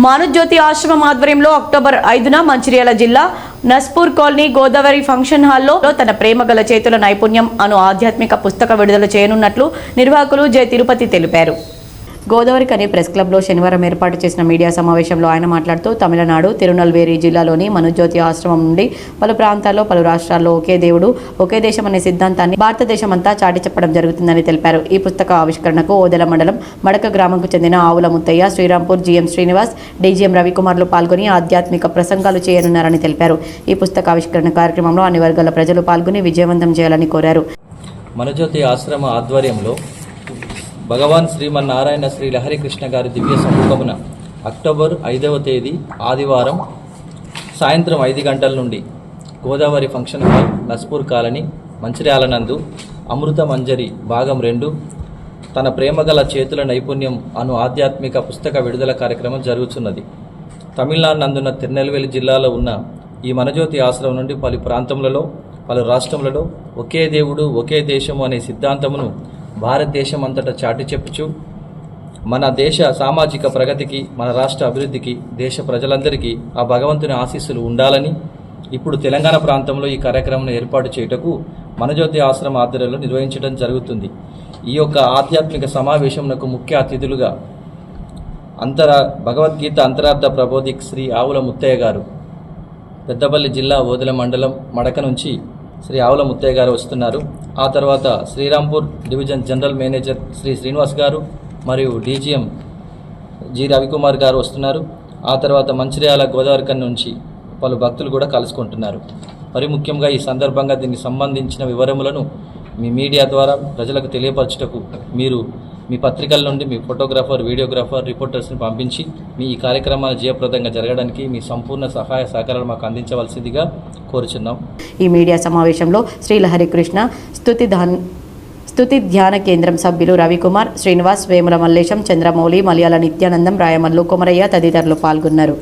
మానుజ్యోతి ఆశ్రమం ఆధ్వర్యంలో అక్టోబర్ 5న మంచిర్యాల జిల్లా నస్పూర్ కాలనీ గోదావరి ఫంక్షన్ హాల్లో తన ప్రేమగల చేతుల నైపుణ్యం అను ఆధ్యాత్మిక పుస్తక విడుదల చేయనున్నట్లు నిర్వాహకులు జె తిరుపతి తెలిపారు. గోదావరి కని ప్రెస్ క్లబ్లో శనివారం ఏర్పాటు చేసిన మీడియా సమావేశంలో ఆయన మాట్లాడుతూ తమిళనాడు తిరునల్వేలి జిల్లాలోని మనుజ్యోతి ఆశ్రమం నుండి పలు ప్రాంతాల్లో పలు రాష్ట్రాల్లో ఒకే దేవుడు ఒకే దేశం అనే సిద్ధాంతాన్ని భారతదేశమంతా చాటి చెప్పడం జరుగుతుందని తెలిపారు. ఈ పుస్తక ఆవిష్కరణకు ఓదెల మండలం మడక గ్రామంకు చెందిన ఆవుల ముత్తయ్య, శ్రీరాంపూర్ జిఎం శ్రీనివాస్, డిజిఎం రవికుమార్లు పాల్గొని ఆధ్యాత్మిక ప్రసంగాలు చేయనున్నారని తెలిపారు. ఈ పుస్తక ఆవిష్కరణ కార్యక్రమంలో అన్ని వర్గాల ప్రజలు పాల్గొని విజయవంతం చేయాలని కోరారు. మనుజ్యోతి ఆశ్రమ ఆధ్వర్యంలో భగవాన్ శ్రీమన్నారాయణ శ్రీ లహరి కృష్ణ గారి దివ్య సముఖమున అక్టోబర్ 5వ తేదీ ఆదివారం సాయంత్రం 5 గంటల నుండి Godavari function hall Naspur colony Mancherial నందు అమృత మంజరి భాగం 2 తన ప్రేమగల చేతుల నైపుణ్యం అను ఆధ్యాత్మిక పుస్తక విడుదల కార్యక్రమం జరుగుతున్నది. తమిళనాడు నందున్న తిరునెల్వేలి జిల్లాలో ఉన్న ఈ మనుజ్యోతి ఆశ్రమం నుండి పలు ప్రాంతములలో పలు రాష్ట్రములలో ఒకే దేవుడు ఒకే దేశము అనే సిద్ధాంతమును భారతదేశం అంతటా చాటి చెప్పుచు మన దేశ సామాజిక ప్రగతికి మన రాష్ట్ర అభివృద్ధికి దేశ ప్రజలందరికీ ఆ భగవంతుని ఆశీస్సులు ఉండాలని ఇప్పుడు తెలంగాణ ప్రాంతంలో ఈ కార్యక్రమం ఏర్పాటు చేయుటకు మనుజ్యోతి ఆశ్రమ ఆధ్వర్యంలో నిర్వహించడం జరుగుతుంది. ఈ యొక్క ఆధ్యాత్మిక సమావేశంకు ముఖ్య అతిథులుగా భగవద్గీత అంతరార్థ ప్రబోధిక్ శ్రీ ఆవుల ముత్తయ్య గారు, పెద్దపల్లి జిల్లా ఓదెల మండలం మడక నుంచి శ్రీ ఆవుల ముత్తయ్య గారు వస్తున్నారు. ఆ తర్వాత Srirampur division general manager Shri Srinivas గారు మరియు డీజీఎం జి రవికుమార్ గారు వస్తున్నారు. ఆ తర్వాత మంచిర్యాల గోదావరి కని నుంచి పలు భక్తులు కూడా కలుసుకుంటున్నారు. మరి ముఖ్యంగా ఈ సందర్భంగా దీనికి సంబంధించిన వివరములను మీ మీడియా ద్వారా ప్రజలకు తెలియపరచుటకు మీరు మీ పత్రికల నుండి మీ ఫోటోగ్రాఫర్, వీడియోగ్రాఫర్, రిపోర్టర్స్ని పంపించి మీ ఈ కార్యక్రమాలు జయప్రదంగా జరగడానికి మీ సంపూర్ణ సహాయ సహకారాలు మాకు అందించవలసిందిగా కోరుచున్నాం. ఈ మీడియా సమావేశంలో శ్రీ లహరి కృష్ణ స్తుతి ధ్యాన కేంద్రం సభ్యులు రవికుమార్, శ్రీనివాస్, వేముల మల్లేశం, చంద్రమౌళి, మలయాళ నిత్యానందం, రాయమల్లు, కుమరయ్య తదితరులు పాల్గొన్నారు.